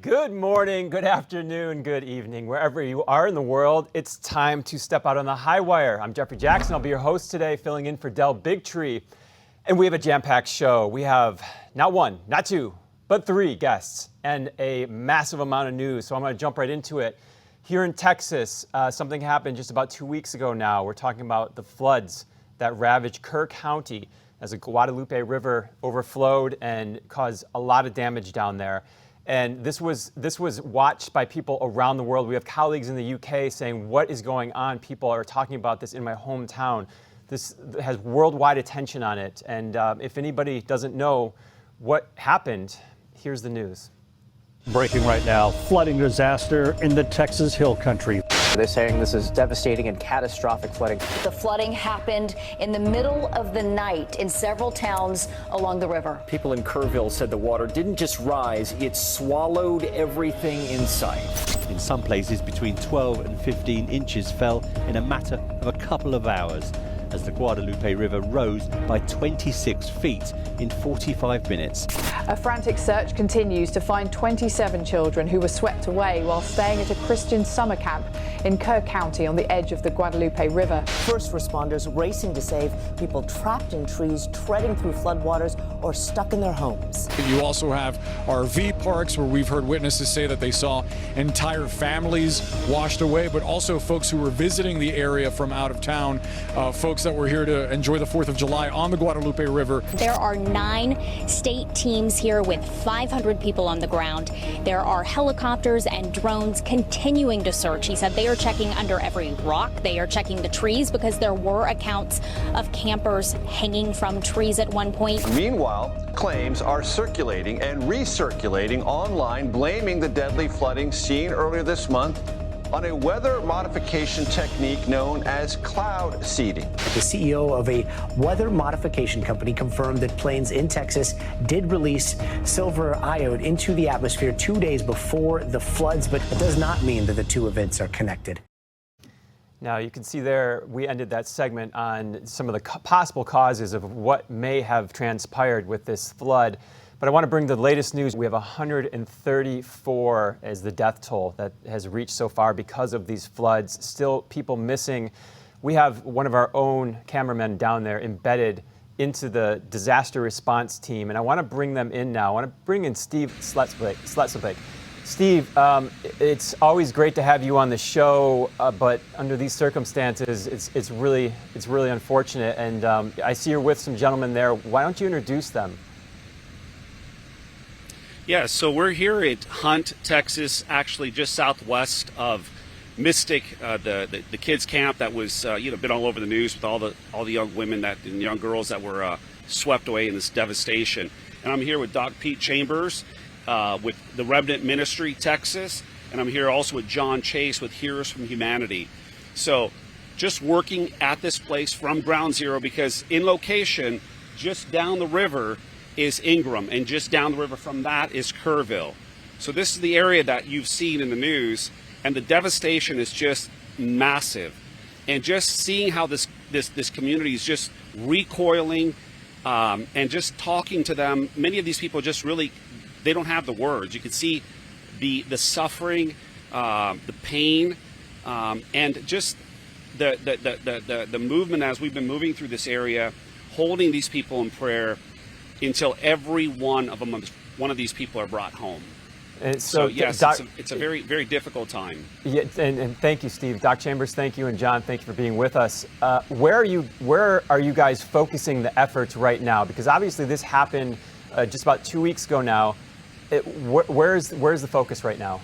Good morning, good afternoon, good evening, wherever you are in the world. It's time to step out on the Highwire. I'm Jeffrey Jackson. I'll be your host today, filling in for Del Bigtree. And we have a jam-packed show. We have not one, not two, but three guests and a massive amount of news. So I'm going to jump right into it. Here in Texas, something happened just about 2 weeks ago now. We're talking about the floods that ravaged Kerr County as the Guadalupe River overflowed and caused a lot of damage down there. And this was watched by people around the world. We have colleagues in the UK saying, what is going on? People are talking about this in my hometown. This has worldwide attention on it. And if anybody doesn't know what happened, here's the news. Breaking right now, flooding disaster in the Texas Hill Country. They're saying this is devastating and catastrophic flooding. The flooding happened in the middle of the night in several towns along the river. People in Kerrville said the water didn't just rise, it swallowed everything in sight. In some places, between 12 and 15 inches fell in a matter of a couple of hours as the Guadalupe River rose by 26 feet in 45 minutes. A frantic search continues to find 27 children who were swept away while staying at a Christian summer camp in Kerr County on the edge of the Guadalupe River. First responders racing to save people trapped in trees, treading through floodwaters, or stuck in their homes. You also have RV parks where we've heard witnesses say that they saw entire families washed away, but also folks who were visiting the area from out of town, folks that were here to enjoy the 4th of July on the Guadalupe River. There are 9 state teams here with 500 people on the ground. There are helicopters and drones continuing to search. He said they are checking under every rock. They are checking the trees because there were accounts of campers hanging from trees at one point. Meanwhile, claims are circulating and recirculating online, blaming the deadly flooding seen earlier this month on a weather modification technique known as cloud seeding. The CEO of a weather modification company confirmed that planes in Texas did release silver iode into the atmosphere 2 days before the floods, but it does not mean that the two events are connected. Now, you can see there, we ended that segment on some of the possible causes of what may have transpired with this flood. But I want to bring the latest news. We have 134 as the death toll that has reached so far because of these floods. Still people missing. We have one of our own cameramen down there embedded into the disaster response team. And I want to bring them in now. I want to bring in Steve Slepcevic. Steve, it's always great to have you on the show, but under these circumstances, it's really unfortunate. And I see you're with some gentlemen there. Why don't you introduce them? Yeah, so we're here at Hunt, Texas, actually just southwest of Mystic, the kids camp that was been all over the news with all the young women and young girls that were swept away in this devastation. And I'm here with Doc Pete Chambers with the Remnant Ministry, Texas, and I'm here also with John Chase with Heroes from Humanity. So just working at this place from ground zero, because in location just down the river is Ingram, and just down the river from that is Kerrville. So this is the area that you've seen in the news, and the devastation is just massive. And just seeing how this community is just recoiling, and just talking to them, many of these people just really, they don't have the words. You can see the suffering, the pain, and just the movement as we've been moving through this area, holding these people in prayer until every one of these people are brought home. And so yes, it's a very, very difficult time. Yeah, and thank you, Steve. Doc Chambers, thank you, and John, thank you for being with us. Where are you guys focusing the efforts right now? Because obviously this happened just about 2 weeks ago now. Where's the focus right now?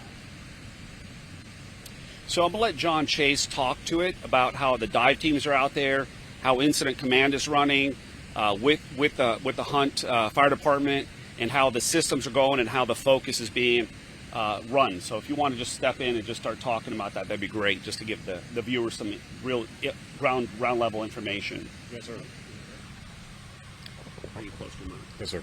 So I'm gonna let John Chase talk to it about how the dive teams are out there, how Incident Command is running, with the Hunt Fire Department, and how the systems are going and how the focus is being run. So if you want to just step in and just start talking about that, that'd be great, just to give the viewers some real ground level information. Yes, sir. Are you close to the mic? Yes, sir.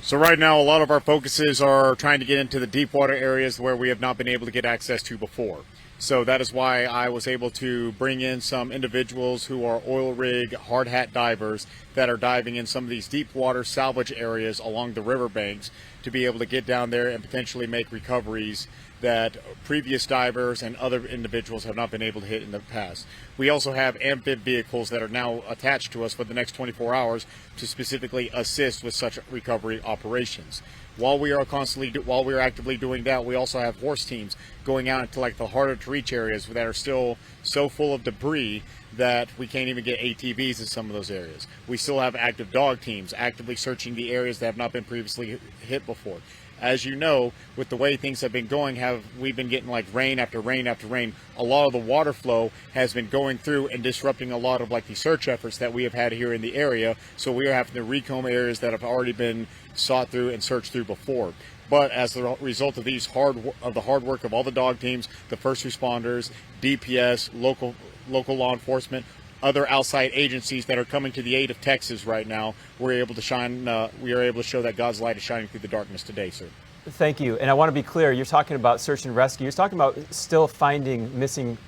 So right now, a lot of our focuses are trying to get into the deep water areas where we have not been able to get access to before. So that is why I was able to bring in some individuals who are oil rig, hard hat divers that are diving in some of these deep water salvage areas along the riverbanks to be able to get down there and potentially make recoveries that previous divers and other individuals have not been able to hit in the past. We also have amphib vehicles that are now attached to us for the next 24 hours to specifically assist with such recovery operations. While we are actively doing that, we also have horse teams going out into like the harder to reach areas that are still so full of debris that we can't even get ATVs in some of those areas. We still have active dog teams actively searching the areas that have not been previously hit before. As you know, with the way things have been going, we've been getting like rain after rain after rain. A lot of the water flow has been going through and disrupting a lot of like the search efforts that we have had here in the area. So we are having to recomb areas that have already been sought through and searched through before. But as the result of the hard work of all the dog teams, the first responders, DPS, local law enforcement, other outside agencies that are coming to the aid of Texas right now, we are able to show that God's light is shining through the darkness today, sir. Thank you. And I want to be clear, you're talking about search and rescue. You're talking about still finding missing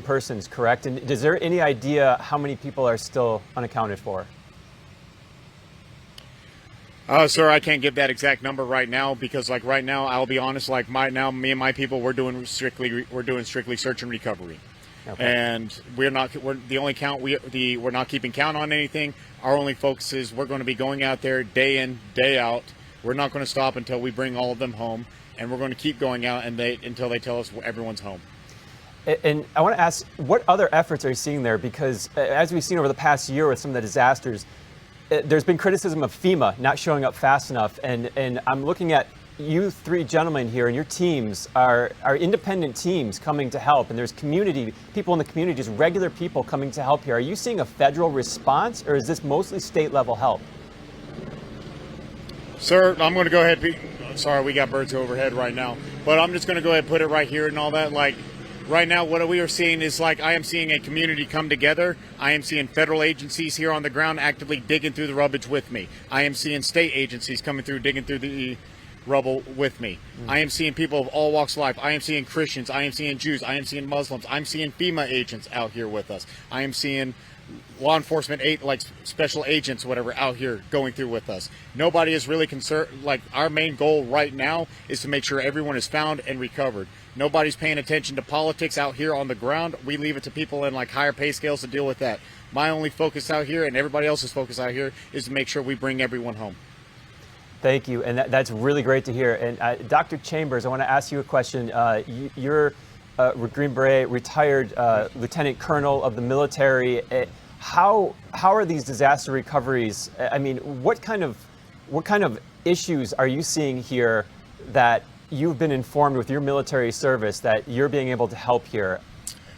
persons, correct? And is there any idea how many people are still unaccounted for? Sir, I can't give that exact number right now because, like right now, I'll be honest. Like me and my people, we're doing strictly search and recovery. Okay. And we're not keeping count on anything. Our only focus is we're going to be going out there day in, day out. We're not going to stop until we bring all of them home, and we're going to keep going out until they tell us everyone's home. And I want to ask, what other efforts are you seeing there? Because as we've seen over the past year with some of the disasters, there's been criticism of FEMA not showing up fast enough. And I'm looking at you three gentlemen here, and your teams are independent teams coming to help, and there's people in the community, just regular people coming to help here. Are you seeing a federal response, or is this mostly state level help? Sir, I'm going to go ahead. Sorry, we got birds overhead right now, but I'm just going to go ahead and put it right here and all that. Like right now, what we are seeing is like I am seeing a community come together. I am seeing federal agencies here on the ground actively digging through the rubbish with me. I am seeing state agencies coming through, digging through the rubble with me. I am seeing people of all walks of life. I am seeing Christians. I am seeing Jews. I am seeing Muslims. I'm seeing FEMA agents out here with us. I am seeing law enforcement, like special agents, whatever, out here going through with us. Nobody is really concerned. Like our main goal right now is to make sure everyone is found and recovered. Nobody's paying attention to politics out here on the ground. We leave it to people in like higher pay scales to deal with that. My only focus out here and everybody else's focus out here is to make sure we bring everyone home. Thank you, and that's really great to hear. And Dr. Chambers, I want to ask you a question. You're Green Beret, retired lieutenant colonel of the military. How are these disaster recoveries? I mean, what kind of issues are you seeing here that you've been informed with your military service that you're being able to help here?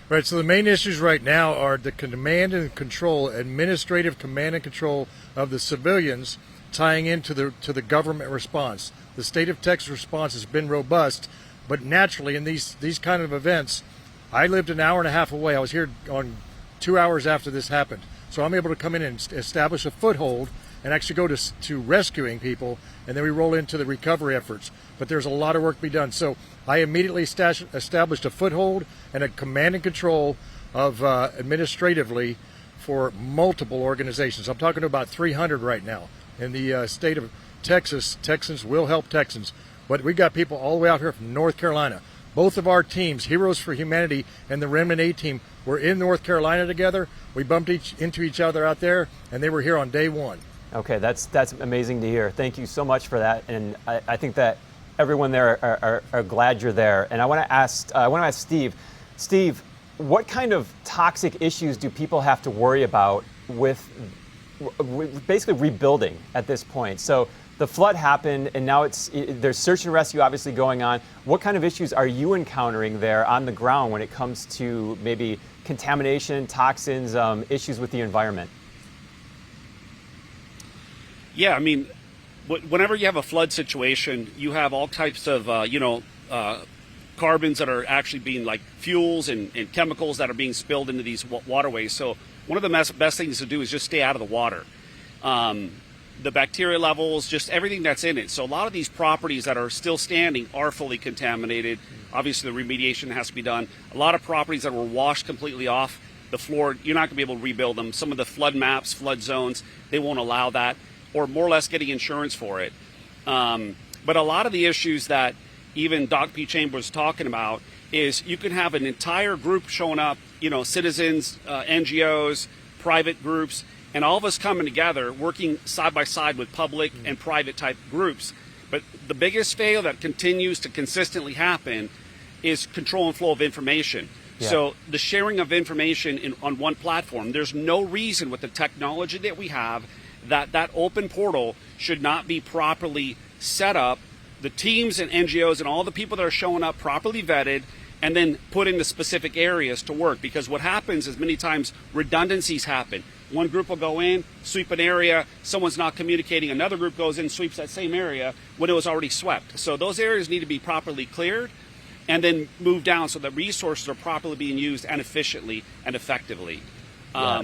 Right. So the main issues right now are the command and control, administrative command and control of the civilians, tying into the government response. The state of Texas response has been robust, but naturally in these kind of events, I lived an hour and a half away. I was here on 2 hours after this happened. So I'm able to come in and establish a foothold and actually go to rescuing people, and then we roll into the recovery efforts. But there's a lot of work to be done. So I immediately established a foothold and a command and control of administratively for multiple organizations. I'm talking to about 300 right now. In the state of Texas, Texans will help Texans. But we got people all the way out here from North Carolina. Both of our teams, Heroes for Humanity and the Remnant A team, were in North Carolina together. We bumped into each other out there, and they were here on day one. Okay, that's amazing to hear. Thank you so much for that, and I think that everyone there are glad you're there. And I want to ask Steve. Steve, what kind of toxic issues do people have to worry about with basically rebuilding at this point? So the flood happened, and now there's search and rescue obviously going on. What kind of issues are you encountering there on the ground when it comes to maybe contamination, toxins, issues with the environment? Yeah, I mean, whenever you have a flood situation, you have all types of, carbons that are actually being like fuels and chemicals that are being spilled into these waterways. So one of the best things to do is just stay out of the water. the bacteria levels, just everything that's in it. So a lot of these properties that are still standing are fully contaminated. Obviously, the remediation has to be done. A lot of properties that were washed completely off the floor, you're not going to be able to rebuild them. Some of the flood maps, flood zones, they won't allow that, or more or less getting insurance for it. But a lot of the issues that even Doc P. Chambers was talking about is you can have an entire group showing up, citizens, NGOs, private groups, and all of us coming together, working side by side with public and private type groups. But the biggest fail that continues to consistently happen is control and flow of information. Yeah. So the sharing of information on one platform, there's no reason with the technology that we have that open portal should not be properly set up, the teams and NGOs and all the people that are showing up properly vetted, and then put into specific areas to work. Because what happens is many times redundancies happen. One group will go in, sweep an area, someone's not communicating, another group goes in, sweeps that same area when it was already swept. So those areas need to be properly cleared and then moved down so that resources are properly being used and efficiently and effectively. Yeah.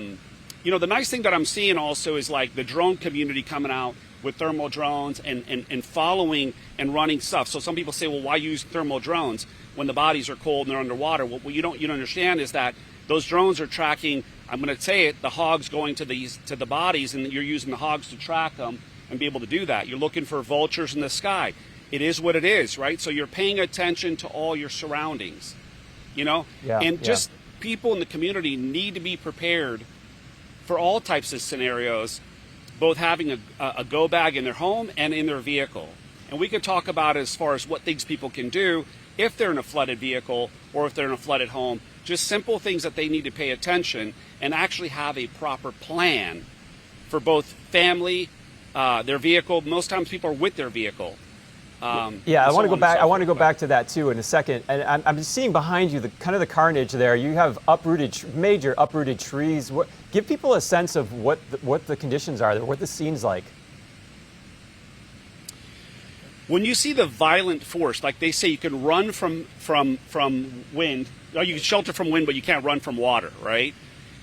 The nice thing that I'm seeing also is like the drone community coming out with thermal drones and following and running stuff. So some people say, well, why use thermal drones when the bodies are cold and they're underwater? What you don't understand is that those drones are tracking, I'm going to say it, the hogs going to the bodies, and you're using the hogs to track them and be able to do that. You're looking for vultures in the sky. It is what it is, right? So you're paying attention to all your surroundings, just people in the community need to be prepared for all types of scenarios, both having a go bag in their home and in their vehicle. And we could talk about as far as what things people can do if they're in a flooded vehicle or if they're in a flooded home, just simple things that they need to pay attention and actually have a proper plan for both family, their vehicle. Most times people are with their vehicle. I want to go back. I want to go back to that too in a second. And I'm seeing behind you the carnage there. You have major uprooted trees. Give people a sense of what the conditions are there, what the scene's like. When you see the violent force, like they say, you can run from wind. Or you can shelter from wind, but you can't run from water, right?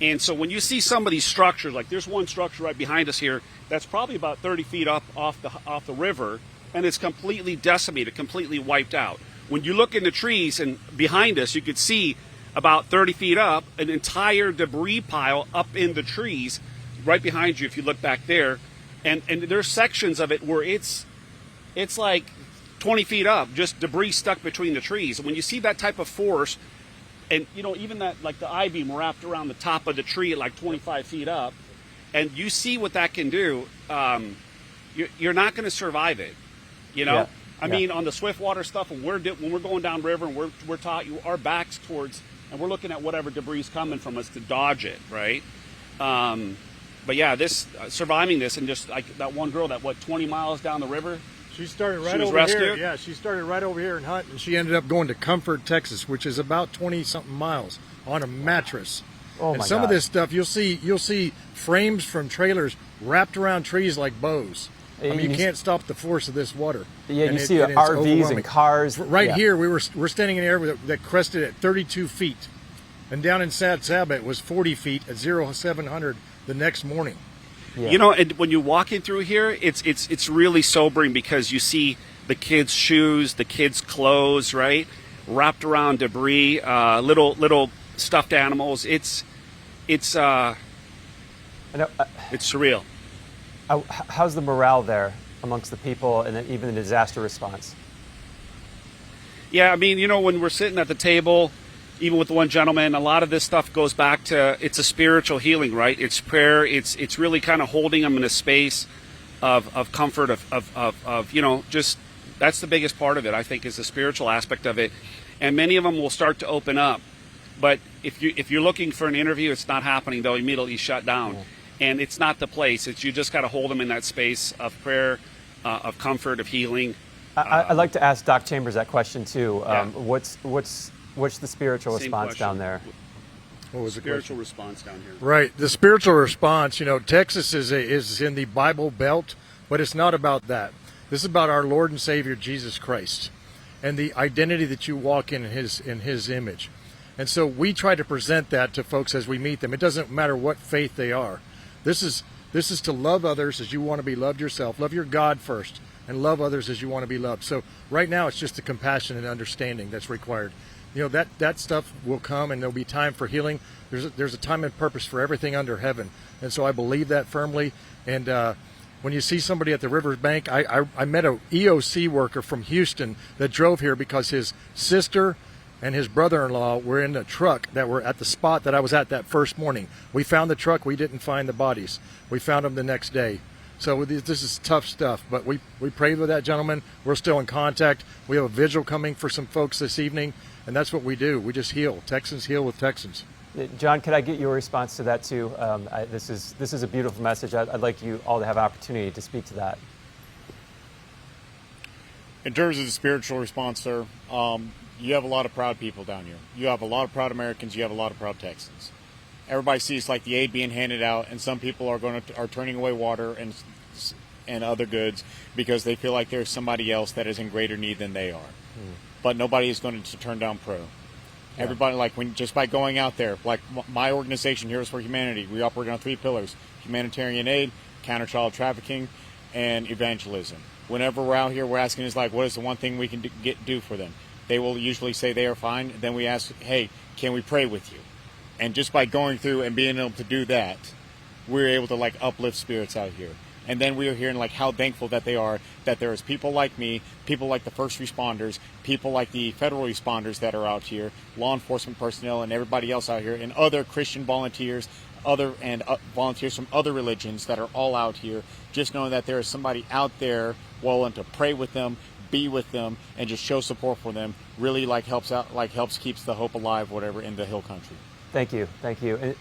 And so when you see some of these structures, like there's one structure right behind us here that's probably about 30 feet up off the river, and it's completely decimated, completely wiped out. When you look in the trees and behind us, you could see about 30 feet up an entire debris pile up in the trees right behind you if you look back there. And there's sections of it where it's like 20 feet up, just debris stuck between the trees. And when you see that type of force, and even that, like the I-beam wrapped around the top of the tree at like 25 feet up, and you see what that can do, you're not going to survive it. I mean, on the Swiftwater stuff, when we're going down river and we're taught our backs towards, and we're looking at whatever debris is coming from us to dodge it, right? But yeah, surviving this, and just like that one girl that 20 miles down the river. She started right over here. Yeah, she started right over here in Hunt, and she ended up going to Comfort, Texas, which is about 20-something miles on a mattress. Oh, and some of this stuff, you'll see frames from trailers wrapped around trees like bows. I mean, you can't stop the force of this water. Yeah, and you see RVs and cars. Right here, we're standing in an area that crested at 32 feet. And down in Sad Sabah, it was 40 feet at 0700 the next morning. Yeah. And when you're walking through here, it's really sobering because you see the kids' shoes, the kids' clothes, right, wrapped around debris, little stuffed animals. It's surreal. How's the morale there amongst the people and then even the disaster response? Yeah, I mean, when we're sitting at the table, even with the one gentleman, a lot of this stuff goes back to, it's a spiritual healing, right? It's prayer. It's really kind of holding them in a space of comfort, of just, that's the biggest part of it, I think, is the spiritual aspect of it. And many of them will start to open up. But if you're looking for an interview, it's not happening. They'll immediately shut down. Yeah. And it's not the place. You just got to hold them in that space of prayer, of comfort, of healing. I'd like to ask Doc Chambers that question too. What's the spiritual response question down there? What was the spiritual response down here? Right, the spiritual response. Texas is in the Bible Belt, but it's not about that. This is about our Lord and Savior Jesus Christ, and the identity that you walk in His image. And so we try to present that to folks as we meet them. It doesn't matter what faith they are. This is This is to love others as you want to be loved yourself. Love your God first, and love others as you want to be loved. So right now, it's just the compassion and understanding that's required. You know, that stuff will come, and there'll be time for healing. There's a time and purpose for everything under heaven, and so I believe that firmly. And when you see somebody at the river bank, I met a EOC worker from Houston that drove here because his sister and his brother-in-law were in a truck that were at the spot that I was at that first morning. We found the truck. We didn't find the bodies. We found them the next day. So this is tough stuff, but we prayed with that gentleman. We're still in contact. We have a vigil coming for some folks this evening, and that's what we do. We just heal. Texans heal with Texans. John, could I get your response to that too? This is a beautiful message. I'd like you all to have an opportunity to speak to that. In terms of the spiritual response, sir, you have a lot of proud people down here. You have a lot of proud Americans. You have a lot of proud Texans. Everybody sees like the aid being handed out, and some people are turning away water and other goods because they feel like there's somebody else that is in greater need than they are. But nobody is going to turn down pro. Yeah. Everybody, like just by going out there, like my organization, Heroes for Humanity, we operate on 3 pillars: humanitarian aid, counter child trafficking, and evangelism. Whenever we're out here, we're asking is like, what is the one thing we can do for them? They will usually say they are fine. Then we ask, hey, can we pray with you? And just by going through and being able to do that, we're able to like uplift spirits out here. And then we are hearing like how thankful that they are that there is people like me, people like the first responders, people like the federal responders that are out here, law enforcement personnel, and everybody else out here, and other Christian volunteers, volunteers from other religions that are all out here. Just knowing that there is somebody out there willing to pray with them, be with them, and just show support for them really like helps keeps the hope alive, whatever, in the Hill Country. Thank you.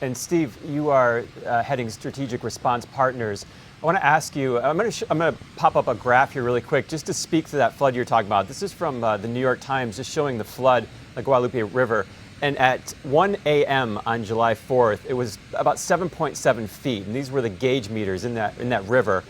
And Steve, you are heading Strategic Response Partners. I want to ask you, I'm going to pop up a graph here really quick just to speak to that flood you're talking about. This is from the New York Times, just showing the flood, the Guadalupe River. And at 1 a.m. on July 4th, it was about 7.7 feet. And these were the gauge meters in that river.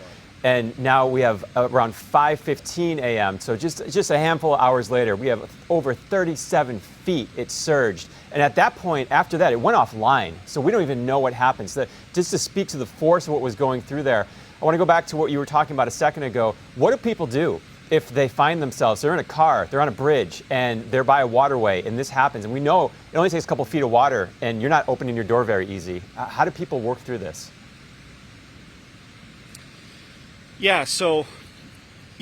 And now we have around 5:15 a.m. So just a handful of hours later, we have over 37 feet it surged. And at that point, after that, it went offline. So we don't even know what happens. Just to speak to the force of what was going through there, I want to go back to what you were talking about a second ago. What do people do if they find themselves, they're in a car, they're on a bridge, and they're by a waterway, and this happens? And we know it only takes a couple feet of water, and you're not opening your door very easy. How do people work through this? Yeah, so,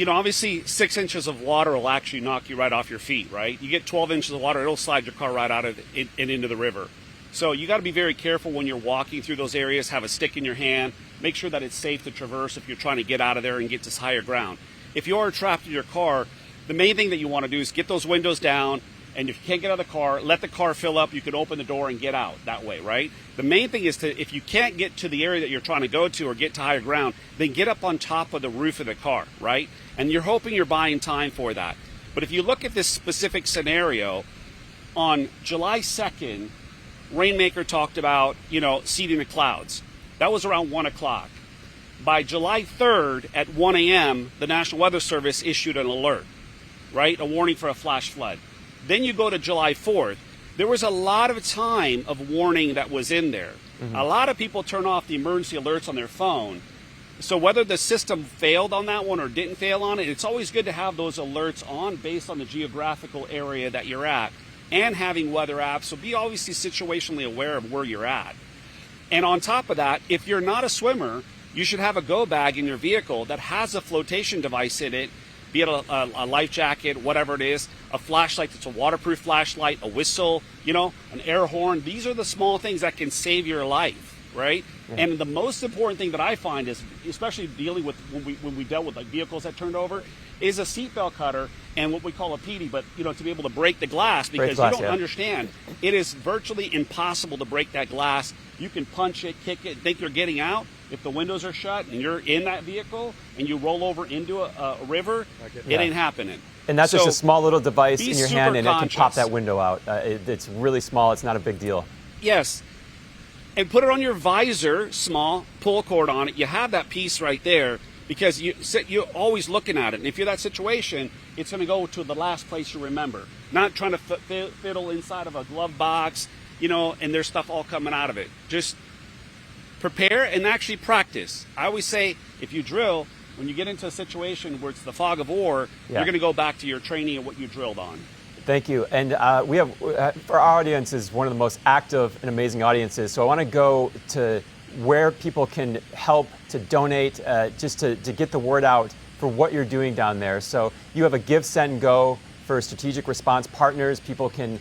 obviously 6 inches of water will actually knock you right off your feet, right? You get 12 inches of water, it'll slide your car right out of it and into the river. So you got to be very careful when you're walking through those areas, have a stick in your hand, make sure that it's safe to traverse if you're trying to get out of there and get to higher ground. If you are trapped in your car, the main thing that you want to do is get those windows down, and if you can't get out of the car, let the car fill up. You can open the door and get out that way, right? The main thing is if you can't get to the area that you're trying to go to or get to higher ground, then get up on top of the roof of the car, right? And you're hoping you're buying time for that. But if you look at this specific scenario, on July 2nd, Rainmaker talked about, seeding the clouds. That was around 1 o'clock. By July 3rd at 1 a.m., the National Weather Service issued an alert, right? A warning for a flash flood. Then you go to July 4th. There was a lot of time of warning that was in there. Mm-hmm. A lot of people turn off the emergency alerts on their phone. So whether the system failed on that one or didn't fail on it, it's always good to have those alerts on based on the geographical area that you're at and having weather apps. So be obviously situationally aware of where you're at. And on top of that, if you're not a swimmer, you should have a go bag in your vehicle that has a flotation device in it, be it a life jacket, whatever it is, a flashlight that's a waterproof flashlight, a whistle, an air horn. These are the small things that can save your life, right? Yeah. And the most important thing that I find is, especially dealing with when we dealt with like vehicles that turned over, is a seatbelt cutter and what we call a PD, but to be able to break the glass, because you don't understand. It is virtually impossible to break that glass. You can punch it, kick it, think you're getting out. If the windows are shut and you're in that vehicle and you roll over into a river, it ain't happening. And that's just a small little device in your hand, and it can pop that window out. It's really small. It's not a big deal. Yes. And put it on your visor, small, pull a cord on it. You have that piece right there because you're always looking at it. And if you're that situation, it's going to go to the last place you remember. Not trying to fiddle inside of a glove box, and there's stuff all coming out of it. Just prepare and actually practice. I always say, if you drill, when you get into a situation where it's the fog of war, you're going to go back to your training and what you drilled on. Thank you. And we have, for our audience, is one of the most active and amazing audiences. So I want to go to where people can help to donate, just to get the word out for what you're doing down there. So you have a Give, Send, Go for strategic response partners. People can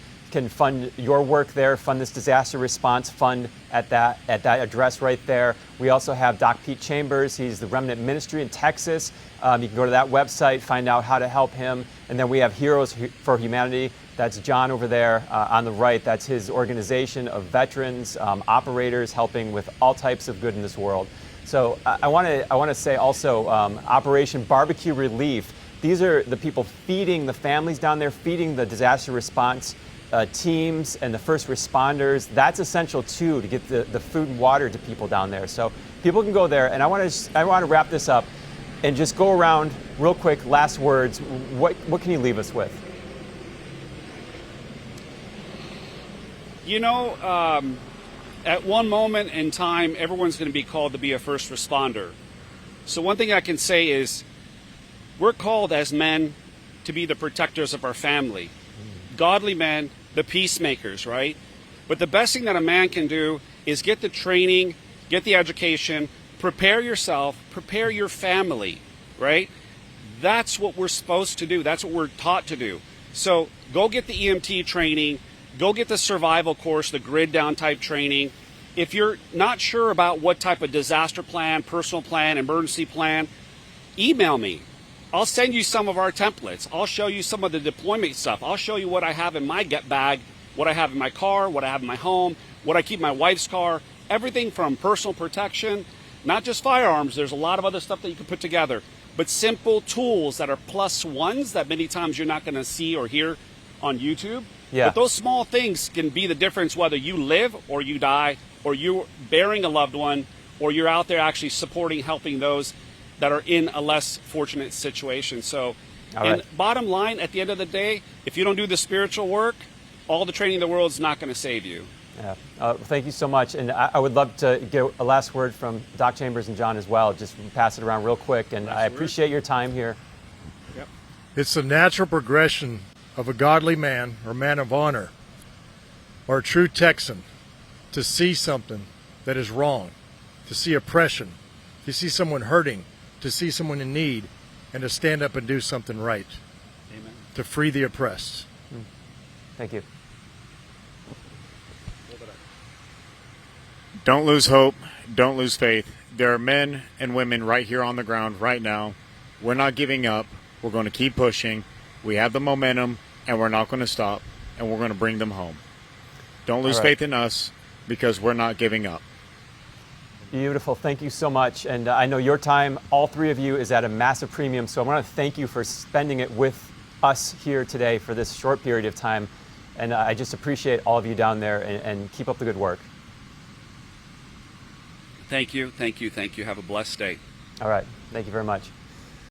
fund your work there, fund this disaster response fund at that address right there. We also have Doc Pete Chambers. He's the Remnant Ministry in Texas. You can go to that website, find out how to help him. And then we have Heroes for Humanity. That's John over there on the right. That's his organization of veterans, operators helping with all types of good in this world. So I want to say also Operation Barbecue Relief. These are the people feeding the families down there, feeding the disaster response teams and the first responders. That's essential too, to get the food and water to people down there. So people can go there. And I want to wrap this up and just go around real quick. Last words. What can you leave us with? You know, at one moment in time, everyone's going to be called to be a first responder. So one thing I can say is we're called as men to be the protectors of our family. Godly men, the peacemakers, right? But the best thing that a man can do is get the training, get the education, prepare yourself, prepare your family, right? That's what we're supposed to do. That's what we're taught to do. So go get the EMT training, go get the survival course, the grid down type training. If you're not sure about what type of disaster plan, personal plan, emergency plan, email me. I'll send you some of our templates. I'll show you some of the deployment stuff. I'll show you what I have in my get bag, what I have in my car, what I have in my home, what I keep in my wife's car, everything from personal protection, not just firearms. There's a lot of other stuff that you can put together, but simple tools that are plus ones that many times you're not going to see or hear on YouTube. Yeah. But those small things can be the difference whether you live or you die, or you're bearing a loved one, or you're out there actually supporting, helping those that are in a less fortunate situation. So, and bottom line, at the end of the day, if you don't do the spiritual work, all the training in the world is not going to save you. Yeah. Thank you so much. And I would love to get a last word from Doc Chambers and John as well. Just pass it around real quick. And I appreciate your time here. Yep. It's the natural progression of a godly man or man of honor or a true Texan to see something that is wrong, to see oppression, to see someone hurting, to see someone in need, and to stand up and do something right. Amen. To free the oppressed. Thank you. Don't lose hope. Don't lose faith. There are men and women right here on the ground right now. We're not giving up. We're going to keep pushing. We have the momentum, and we're not going to stop, and we're going to bring them home. Don't lose faith in us, because we're not giving up. Beautiful. Thank you so much. And I know your time, all three of you, is at a massive premium. So I want to thank you for spending it with us here today for this short period of time. And I just appreciate all of you down there, and keep up the good work. Thank you. Thank you. Thank you. Have a blessed day. All right. Thank you very much.